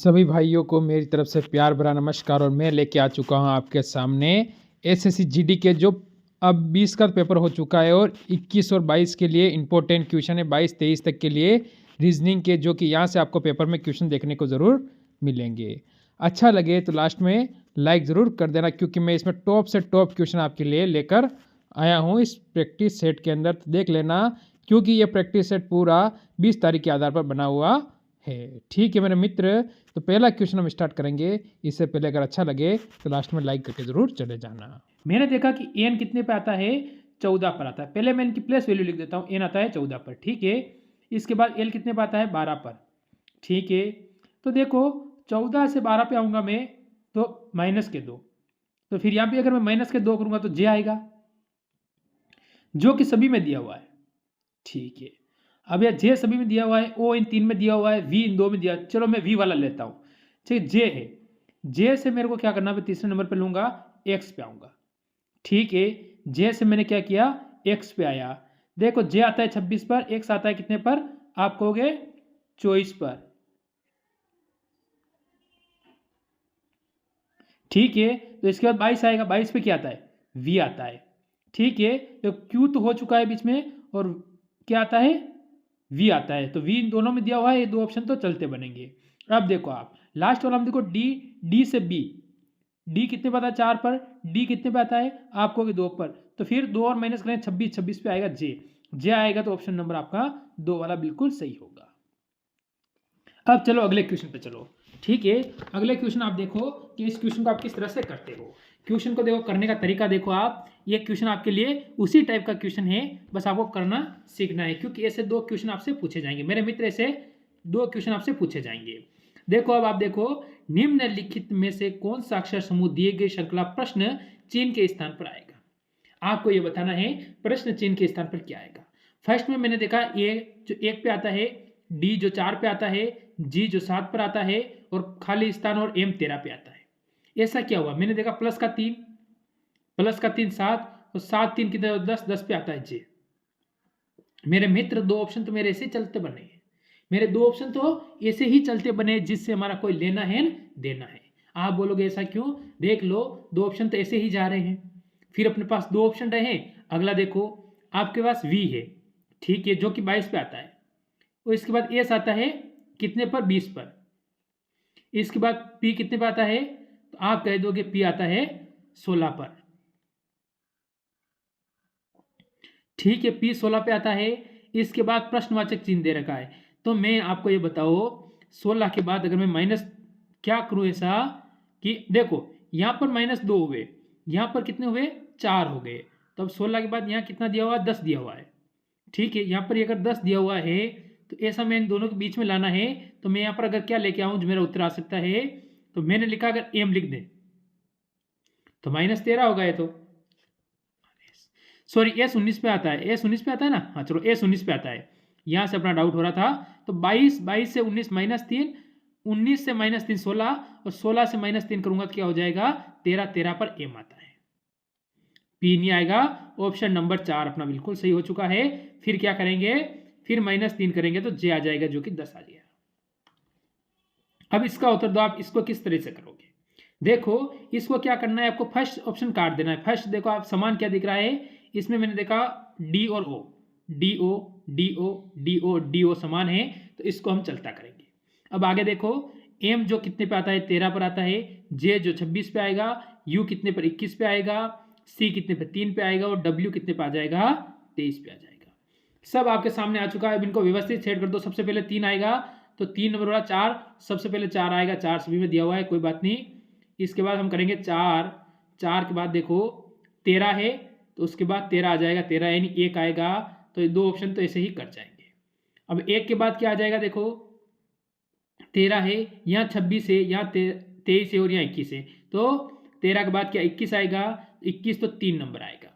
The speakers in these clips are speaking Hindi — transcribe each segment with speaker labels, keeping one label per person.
Speaker 1: सभी भाइयों को मेरी तरफ से प्यार भरा नमस्कार। और मैं लेके आ चुका हूँ आपके सामने एसएससी जीडी के जो अब 20 का पेपर हो चुका है और 21 और 22 के लिए इम्पोर्टेंट क्वेश्चन है। 22-23 तक के लिए रीजनिंग के, जो कि यहाँ से आपको पेपर में क्वेश्चन देखने को ज़रूर मिलेंगे। अच्छा लगे तो लास्ट में लाइक ज़रूर कर देना, क्योंकि मैं इसमें टॉप से टॉप क्वेश्चन आपके लिए लेकर आया हूँ इस प्रैक्टिस सेट के अंदर। तो देख लेना, क्योंकि ये प्रैक्टिस सेट पूरा 20 तारीख के आधार पर बना हुआ है। ठीक है मेरे मित्र, तो पहला क्वेश्चन हम स्टार्ट करेंगे। इससे पहले अगर अच्छा लगे तो लास्ट में लाइक करके जरूर चले जाना।
Speaker 2: मैंने देखा कि एन कितने पे आता है, 14 पर आता है। पहले मैं इनकी प्लेस वैल्यू लिख देता हूँ। एन आता है 14 पर, ठीक है। इसके बाद एल कितने पे आता है, 12 पर, ठीक है। तो देखो 14 से 12 पे आऊँगा मैं तो -2, तो फिर यहाँ पे अगर मैं -2 करूँगा तो जे आएगा, जो कि सभी में दिया हुआ है, ठीक है। अब यह जे सभी में दिया हुआ है, ओ इन 3 में दिया हुआ है, वी इन 2 में दिया। चलो मैं वी वाला लेता हूँ, ठीक है। जे है, जे से मेरे को क्या करना है, तीसरे नंबर पे लूँगा, एक्स पे आऊँगा, ठीक है। जे से मैंने क्या किया, एक्स पे आया। देखो जे आता है 26 पर, एक्स आता है कितने पर, आप कहोगे 24 पर, ठीक है। तो इसके बाद 22 आएगा, 22 पे क्या आता है, वी आता है, ठीक है। तो क्यू तो हो चुका है बीच में, और क्या आता है, वी आता है। तो वी इन दोनों में दिया हुआ है, ये दो ऑप्शन तो चलते बनेंगे। अब देखो आप लास्ट वाला हम देखो डी, डी से बी, डी कितने पे आता है, 4 पर, डी कितने पे आता है, आप कहोगे 2 पर। तो फिर 2 और माइनस करें, 26, 26 पे आएगा जे, जे आएगा। तो ऑप्शन नंबर आपका 2 वाला बिल्कुल सही होगा। अब चलो अगले क्वेश्चन पे चलो, ठीक है। अगले क्वेश्चन आप देखो कि इस क्वेश्चन को आप किस तरह से करते हो। क्वेश्चन को देखो, करने का तरीका देखो आप। ये क्वेश्चन आपके लिए उसी टाइप का क्वेश्चन है, बस आपको करना सीखना है, क्योंकि ऐसे 2 क्वेश्चन आपसे पूछे जाएंगे मेरे मित्र, ऐसे 2 क्वेश्चन आपसे पूछे जाएंगे। देखो अब आप देखो, निम्नलिखित में से कौन सा अक्षर समूह दिए गए श्रृंखला प्रश्न चिन्ह के स्थान पर आएगा। आपको ये बताना है प्रश्न चिन्ह के स्थान पर क्या आएगा। फर्स्ट में मैंने देखा ए जो 1 पे आता है, डी जो 4 पे आता है, जी जो 7 पर आता है, और खाली स्थान और एम 13 पे आता है। ऐसा क्या हुआ, मैंने देखा प्लस का 3, 7, और 7 3 कितने, 10, 10 पे आता है जे। मेरे मित्र 2 ऑप्शन तो मेरे ऐसे चलते बने हैं, मेरे 2 ऑप्शन तो ऐसे ही चलते बने, जिससे हमारा कोई लेना है देना है। आप बोलोगे ऐसा क्यों, देख लो 2 ऑप्शन तो ऐसे ही जा रहे हैं। फिर अपने पास 2 ऑप्शन रहे। अगला देखो, आपके पास वी है, ठीक है, जो कि 22 पे आता है, और इसके बाद एस आता है कितने पर, 20 पर। इसके बाद पी कितने पे आता है, तो आप कह दोगे पी आता है 16 पर, ठीक है। पी 16 पे आता है। इसके बाद प्रश्नवाचक चिन्ह दे रखा है, तो मैं आपको ये बताओ 16 के बाद अगर मैं माइनस क्या करूं, ऐसा कि देखो यहाँ पर -2 हुए, यहाँ पर कितने हुए, 4 हो गए। तो अब 16 के बाद यहाँ कितना दिया हुआ है, 10 दिया हुआ है, ठीक है। यहाँ पर अगर 10 दिया हुआ है, तो ऐसा मैं इन दोनों के बीच में लाना है। तो मैं यहाँ पर अगर क्या लेके आऊँ जो मेरा उत्तर आ सकता है, तो मैंने लिखा अगर एम लिख दें तो -13 होगा ये तो, सॉरी एस 19 पे आता है, एस 19 पे आता है ना, हाँ चलो एस 19 पे आता है। यहाँ से अपना डाउट हो रहा था। तो 22 से 19 -3, 19 से -3 16, और 16 से -3 करूंगा तो क्या हो जाएगा, 13, 13 पर एम आता है, पी नहीं आएगा। ऑप्शन नंबर 4 अपना बिल्कुल सही हो चुका है। फिर क्या करेंगे, फिर -3 करेंगे तो जे आ जाएगा, जो कि 10 आ जाएगा। अब इसका उत्तर दो आप, इसको किस तरह से करोगे। देखो इसको क्या करना है, आपको फर्स्ट ऑप्शन काट देना है। फर्स्ट देखो आप, समान क्या दिख रहा है, इसमें मैंने देखा डी और O, D O D O D O D O समान है, तो इसको हम चलता करेंगे। अब आगे देखो, एम जो कितने पे आता है, 13 पर आता है, जे जो 26 पे आएगा, यू कितने पर 21 पे आएगा, सी कितने पे 3 पे आएगा, और डब्ल्यू कितने पे आ जाएगा, 23 पे आ जाएगा। सब आपके सामने आ चुका है। अब इनको व्यवस्थित सेट कर दो। सबसे पहले 3 आएगा, तो 3 नंबर वाला 4, सबसे पहले 4 आएगा, 4 सभी में दिया हुआ है, कोई बात नहीं। इसके बाद हम करेंगे 4, 4 के बाद देखो 13 है, तो उसके बाद 13 आ जाएगा, 13 यानी 1 आएगा। तो ये 2 ऑप्शन तो ऐसे ही कट जाएंगे। अब 1 के बाद क्या आ जाएगा, देखो 13 है, यहाँ 26 है, यहाँ 23 है, और यहाँ 21 है। तो 13 के बाद क्या 21 आएगा, 21 तो 3 नंबर आएगा,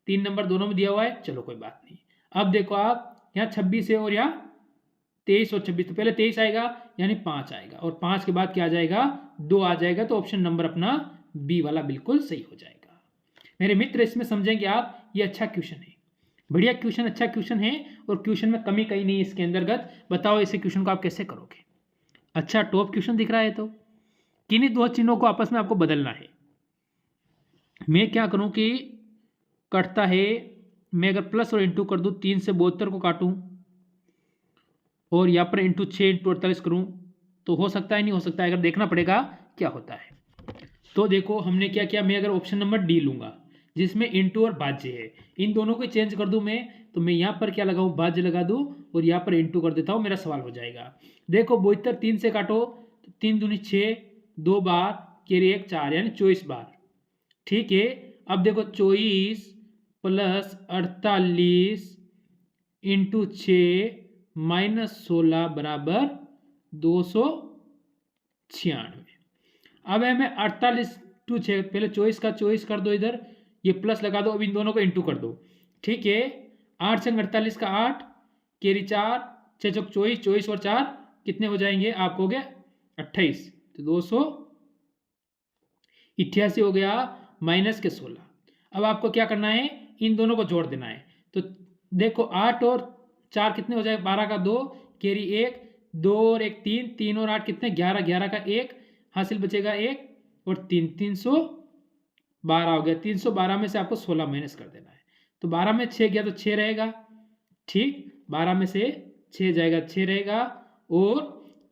Speaker 2: 3 नंबर दोनों में दिया हुआ है, चलो कोई बात नहीं। अब देखो आप, यहाँ 26 है और यहाँ 23 और 26, तो पहले 23 आएगा यानी 5 आएगा, और 5 के बाद क्या आ जाएगा, 2 आ जाएगा। तो ऑप्शन नंबर अपना बी वाला बिल्कुल सही हो जाएगा। मेरे मित्र इसमें समझेंगे आप, ये अच्छा क्वेश्चन है, बढ़िया क्वेश्चन, अच्छा क्वेश्चन है, और क्वेश्चन में कमी कहीं नहीं है इसके अंतर्गत। बताओ इसे क्वेश्चन को आप कैसे करोगे। अच्छा टॉप क्वेश्चन दिख रहा है तो किन्हीं दो चिन्हों को आपस में आपको बदलना है। मैं क्या करूं कि कटता है, मैं अगर प्लस और इंटू कर दूं 3 से 72 को काटूं और यहाँ पर इंटू 6 इंटू 48 करूँ तो हो सकता है नहीं हो सकता है, अगर देखना पड़ेगा क्या होता है। तो देखो हमने क्या किया, मैं अगर ऑप्शन नंबर डी लूँगा जिसमें इंटू और भाज्य है, इन दोनों को चेंज कर दूं मैं, तो मैं यहाँ पर क्या लगाऊं, भाज्य लगा दूं और यहाँ पर इंटू कर देता हूँ, मेरा सवाल हो जाएगा। देखो 72 3 से काटो तो 3 दूनी 6, 2 बार केरी 1 4 यानी 24 बार। ठीक है, अब देखो 24 प्लस 48 इंटू 6 माइनस 16 बराबर 296। अब है मैं 48 टू 6, पहले 24 का 24 कर दो, इधर ये प्लस लगा दो, अब इन दोनों को इंटू कर दो। ठीक है, 8 संग 48 का 8 केरी 4 6 चौक 24, 24 और 4 कितने हो जाएंगे आप कहोगे 28, तो 288 हो गया माइनस के 16। अब आपको क्या करना है, इन दोनों को जोड़ देना है। तो देखो 8 और 4 कितने हो जाएगा, 12 का 2 केरी 1 2 और 1 3, 3 और 8 कितने 11, 11 का 1 हासिल बचेगा 1 और 3 312 हो गया। 312 में से आपको 16 माइनस कर देना है, तो 12 में 6 गया तो 6 रहेगा। ठीक, 12 में से 6 जाएगा 6 रहेगा और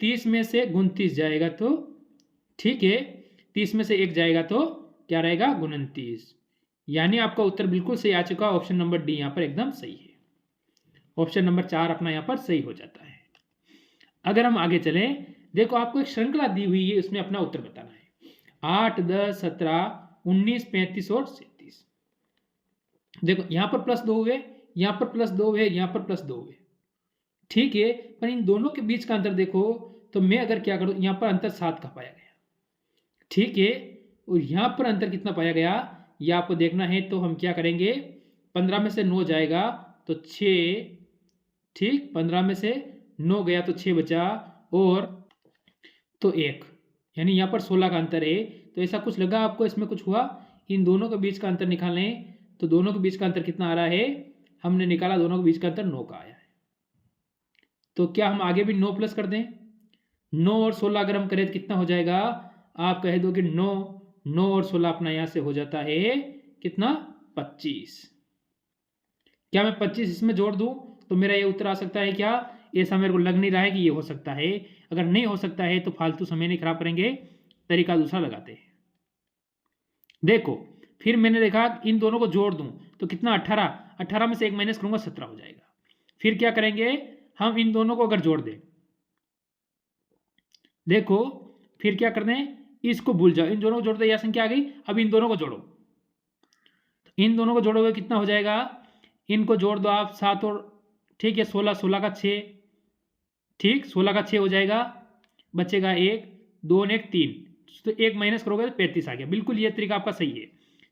Speaker 2: 30 में से 29 जाएगा तो ठीक है, 30 में से 1 जाएगा तो क्या रहेगा 29। यानी आपका उत्तर बिल्कुल सही आ चुका, ऑप्शन नंबर डी यहाँ पर एकदम सही है। ऑप्शन नंबर 4 अपना यहाँ पर सही हो जाता है। अगर हम आगे चलें, देखो आपको एक श्रृंखला दी हुई है, उसमें अपना उत्तर बताना है। 8 10 17 19 35 और 37। देखो यहाँ पर प्लस 2 हुए, यहाँ पर प्लस 2 हुए, यहाँ पर प्लस 2 हुए। ठीक है, पर इन दोनों के बीच का अंतर देखो, तो मैं अगर क्या करूँ, यहाँ पर अंतर 7 का पाया गया। ठीक है, और यहाँ पर अंतर कितना पाया गया ये आपको देखना है। तो हम क्या करेंगे, 15 में से 9 जाएगा तो 6, ठीक 15 में से 9 गया तो 6 बचा और तो 1, यानी यहाँ पर 16 का अंतर है। तो ऐसा कुछ लगा आपको, इसमें कुछ हुआ, इन दोनों के बीच का अंतर निकालें तो दोनों के बीच का अंतर कितना आ रहा है, हमने निकाला दोनों के बीच का अंतर 9 का आया है। तो क्या हम आगे भी 9 प्लस कर दें, 9 और 16 अगर हम करें तो कितना हो जाएगा, आप कह दो कि 9 9 और 16 अपना यहाँ से हो जाता है कितना 25। क्या मैं 25 इसमें जोड़ दूं तो मेरा ये उत्तर आ सकता है क्या, ऐसा मेरे को लग नहीं रहा है कि ये हो सकता है। अगर नहीं हो सकता है तो फालतू समय नहीं खराब करेंगे, तरीका दूसरा लगाते हैं। देखो फिर मैंने देखा इन दोनों को जोड़ दूं तो कितना 18, 18 में से 1 माइनस करूंगा 17 हो जाएगा। फिर क्या करेंगे, हम इन दोनों को अगर जोड़ दें, देखो फिर क्या कर दें, इसको भूल जाओ, इन दोनों को जोड़ दो, यह संख्या आ गई। अब इन दोनों को जोड़ो, इन दोनों को जोड़ोगे कितना हो जाएगा, इनको जोड़ दो आप 7 और ठीक है 16, 16 का 6, ठीक 16 का 6 हो जाएगा, बचेगा 1 2 और 1 3, तो 1 माइनस करोगे तो 35 आ गया। बिल्कुल ये तरीका आपका सही है।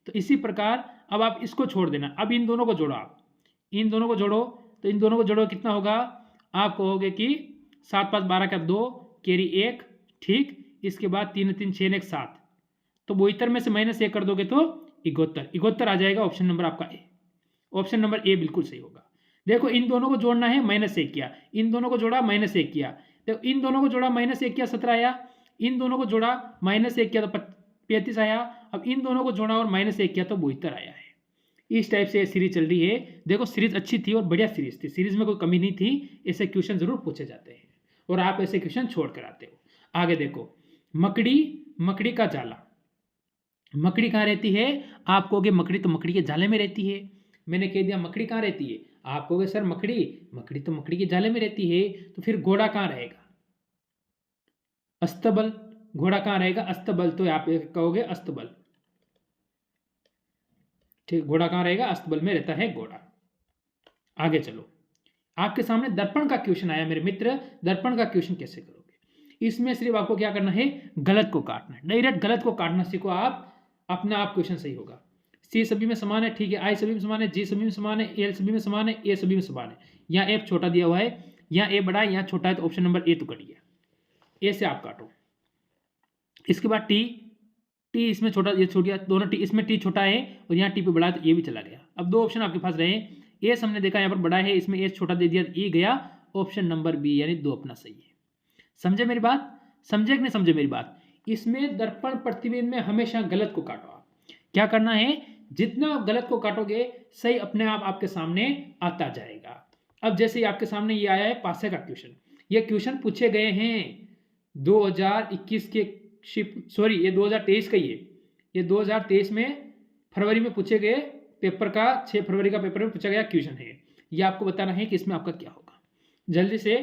Speaker 2: तो इसी प्रकार अब आप इसको छोड़ देना, अब इन दोनों को जोड़ो, आप इन दोनों को जोड़ो, तो इन दोनों को जोड़ो कितना होगा, आप कहोगे कि 7 5 12 का 2 केरी 1, ठीक इसके बाद 3 3 6 1 7, तो 72 में से माइनस 1 कर दोगे तो 71 आ जाएगा। ऑप्शन नंबर आपका ए, ऑप्शन नंबर ए बिल्कुल सही होगा। देखो इन दोनों को जोड़ना है, -1 किया, इन दोनों को जोड़ा -1 किया, देखो इन दोनों को जोड़ा -1 किया 17 आया, इन दोनों को जोड़ा -1 किया तो 35 आया, अब इन दोनों को जोड़ा और -1 किया तो 72 आया है। इस टाइप से सीरीज चल रही है। देखो सीरीज अच्छी थी और बढ़िया सीरीज थी, सीरीज में कोई कमी नहीं थी, ऐसे क्वेश्चन जरूर पूछे जाते हैं और आप ऐसे क्वेश्चन छोड़ कर आते हो। आगे देखो, मकड़ी, मकड़ी का जाला, मकड़ी कहाँ रहती है, आप कहोगे मकड़ी तो मकड़ी के जाले में रहती है। मैंने कह दिया मकड़ी कहाँ रहती है, आप कहोगे सर मकड़ी, मकड़ी तो मकड़ी के जाले में रहती है। तो फिर घोड़ा कहाँ रहेगा, अस्तबल, घोड़ा कहाँ रहेगा अस्तबल, तो आप कहोगे अस्तबल, ठीक घोड़ा कहाँ रहेगा अस्तबल में रहता है घोड़ा। आगे चलो, आपके सामने दर्पण का क्वेश्चन आया मेरे मित्र, दर्पण का क्वेश्चन कैसे करोगे, इसमें सिर्फ आपको क्या करना है, गलत को काटना है, डायरेक्ट गलत को काटना सीखो आप, अपना आप क्वेश्चन सही होगा। सी सभी में समान है, ठीक है, आई सभी में समान है, जी सभी में समान है, एल सभी में समान है, ए सभी में समान है। यहाँ ए छोटा दिया हुआ है, यहाँ ए बड़ा है, यहाँ छोटा है, तो ऑप्शन नंबर ए तो कट गया, ए से आप काटो। इसके बाद टी, टी इसमें छोटा, ये छोड़ गया, दोनों टी, इसमें टी छोटा है और यहाँ टी पे बड़ा है, तो ये भी चला गया। अब 2 ऑप्शन आपके पास रहे, ए हमने देखा यहाँ पर बड़ा है, इसमें ए छोटा दे दिया, ए गया, ऑप्शन नंबर बी यानी 2 अपना सही है। समझे मेरी बात। समझे कि नहीं समझे मेरी बात? इसमें दर्पण प्रतिबिंब में हमेशा गलत को काटो। आप क्या करना है, जितना आप गलत को काटोगे सही अपने आप आपके सामने आता जाएगा। अब जैसे ही आपके सामने ये आया है पासे का क्वेश्चन, ये क्वेश्चन पूछे गए हैं 2021 के ये 2023 का ही है। ये 2023 में फरवरी में पूछे गए पेपर का 6 फरवरी का पेपर में पूछा गया क्वेश्चन है। ये आपको बताना है कि इसमें आपका क्या होगा। जल्दी से,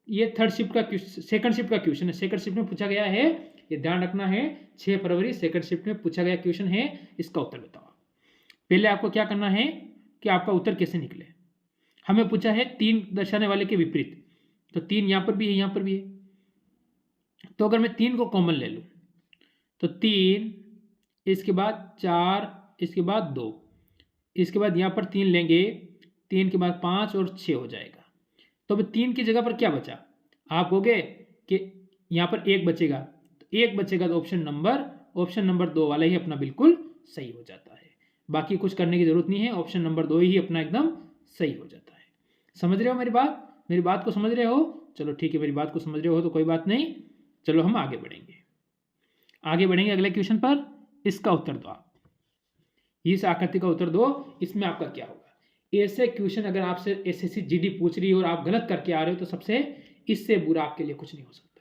Speaker 2: ये सेकंड शिफ्ट का क्वेश्चन है। सेकंड शिफ्ट में पूछा गया है, ये ध्यान रखना है, 6 फरवरी सेकंड शिफ्ट में पूछा गया क्वेश्चन है। इसका उत्तर बताओ। पहले आपको क्या करना है कि आपका उत्तर कैसे निकले। हमें पूछा है 3 दर्शाने वाले के विपरीत, तो 3 यहाँ पर भी है, यहाँ पर भी है। तो अगर मैं 3 को कॉमन ले लूँ तो 3, इसके बाद 4, इसके बाद 2, इसके बाद यहाँ पर 3 लेंगे, 3 के बाद 5 और 6 हो जाएगा। तो अब 3 की जगह पर क्या बचा? आप कहोगे कि यहाँ पर 1 बचेगा, तो 1 बचेगा तो ऑप्शन नंबर 2 वाला ही अपना बिल्कुल सही हो जाता है। बाकी कुछ करने की जरूरत नहीं है, ऑप्शन नंबर 2 ही अपना एकदम सही हो जाता है। समझ रहे हो मेरी बात को समझ रहे हो? चलो ठीक है, मेरी बात को समझ रहे हो तो कोई बात नहीं। चलो हम आगे बढ़ेंगे अगले क्वेश्चन पर। इसका उत्तर दो आप, इस आकृति का उत्तर दो। इसमें आपका क्या होगा? ऐसे क्वेश्चन अगर आपसे एसएससी जीडी पूछ रही है और आप गलत करके आ रहे हो तो सबसे इससे बुरा आपके लिए कुछ नहीं हो सकता।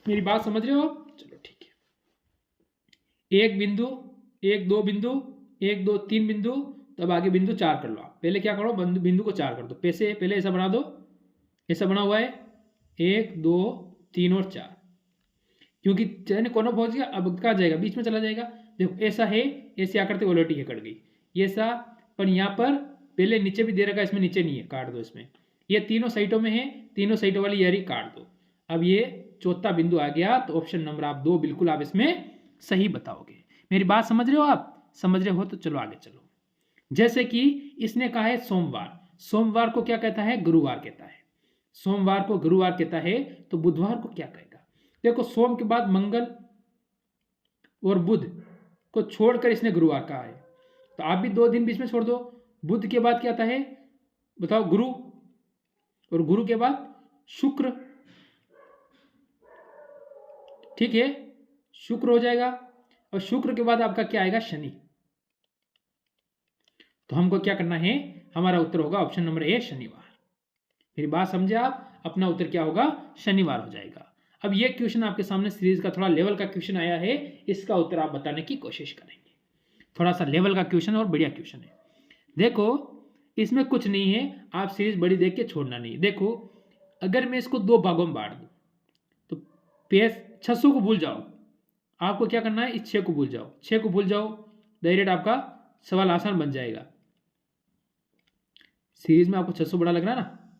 Speaker 2: मेरी बात समझ रहे हो आप? चलो ठीक है। 1 बिंदु, 1 2 बिंदु, 1 2 3 बिंदु, तब आगे बिंदु 4 कर लो आप। पहले क्या करो, बिंदु को 4 कर दो। पहले ऐसा बना दो, ऐसा बना हुआ है 1 2 3 और 4, क्योंकि चयन कोना पहुंच गया, अब कहाँ जाएगा? बीच में चला जाएगा। देखो ऐसा है, ऐसी आकृति उलटी है, कट गई ये सा, पर यहाँ पर पहले नीचे भी दे रखा है, इसमें नीचे नहीं है, काट दो इसमें। ये तीनों साइडों में है, तीनों साइडों वाली यारी काट दो। अब ये चौथा बिंदु आ गया, तो ऑप्शन नंबर आप 2 बिल्कुल आप इसमें सही बताओगे। मेरी बात समझ रहे हो आप? समझ रहे हो तो चलो आगे चलो। जैसे कि इसने कहा है सोमवार को क्या कहता है? गुरुवार कहता है। सोमवार को गुरुवार कहता है, तो बुधवार को क्या कहेगा? देखो, सोम के बाद मंगल और बुध को छोड़कर इसने गुरुवार कहा है, तो आप भी 2 दिन बीच में छोड़ दो। बुध के बाद क्या आता है बताओ? गुरु, और गुरु के बाद शुक्र, ठीक है, शुक्र हो जाएगा। और शुक्र के बाद आपका क्या आएगा? शनि। तो हमको क्या करना है? हमारा उत्तर होगा ऑप्शन नंबर ए, शनिवार। मेरी बात समझे आप? अपना उत्तर क्या होगा? शनिवार हो जाएगा। अब ये क्वेश्चन आपके सामने सीरीज का थोड़ा लेवल का क्वेश्चन आया है, इसका उत्तर आप बताने की कोशिश करेंगे। थोड़ा सा लेवल का क्वेश्चन और बढ़िया क्वेश्चन है। देखो, इसमें कुछ नहीं है, आप सीरीज बड़ी देख के छोड़ना नहीं। देखो, अगर मैं इसको 2 भागों में बांट दूं तो पेज 600 को भूल जाओ। आपको क्या करना है? इस 6 को भूल जाओ, 6 को भूल जाओ, डायरेक्ट आपका सवाल आसान बन जाएगा। सीरीज में आपको 600 बड़ा लग रहा है ना,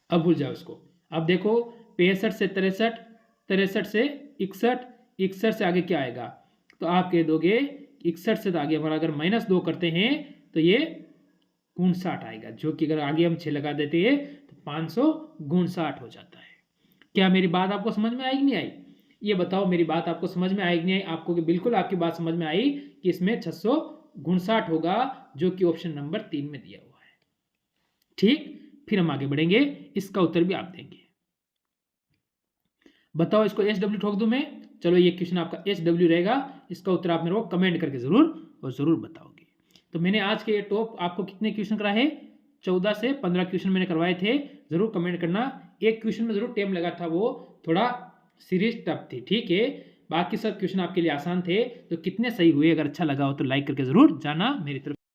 Speaker 2: अब भूल जाओ इसको। अब देखो, 65 से 63, 63 से 61, 61 से आगे क्या आएगा? तो आप कह दोगे 61 से तो आगे हमारा अगर -2 करते हैं तो ये 59 आएगा, जो कि अगर आगे हम 6 लगा देते हैं तो 559 हो जाता है। क्या मेरी बात आपको समझ में आई कि नहीं आई? ये बताओ, मेरी बात आपको समझ में आई कि नहीं आई? आपको कि बिल्कुल आपकी बात समझ में आई कि इसमें 659 होगा, जो कि ऑप्शन नंबर 3 में दिया हुआ है। ठीक, फिर हम आगे बढ़ेंगे, इसका उत्तर भी आप देंगे। बताओ, इसको SW ठोक दूं मैं? चलो, ये क्वेश्चन आपका SW रहेगा। इसका उत्तर आप मेरे को कमेंट करके जरूर बताओगे। तो मैंने आज के ये टॉप आपको कितने क्वेश्चन कराए हैं? 14 से 15 क्वेश्चन मैंने करवाए थे। जरूर कमेंट करना। एक क्वेश्चन में जरूर टाइम लगा था, वो थोड़ा सीरीज टफ थी, ठीक है। बाकी सब क्वेश्चन आपके लिए आसान थे। तो कितने सही हुए, अगर अच्छा लगा हो तो लाइक करके जरूर जाना। मेरी तरफ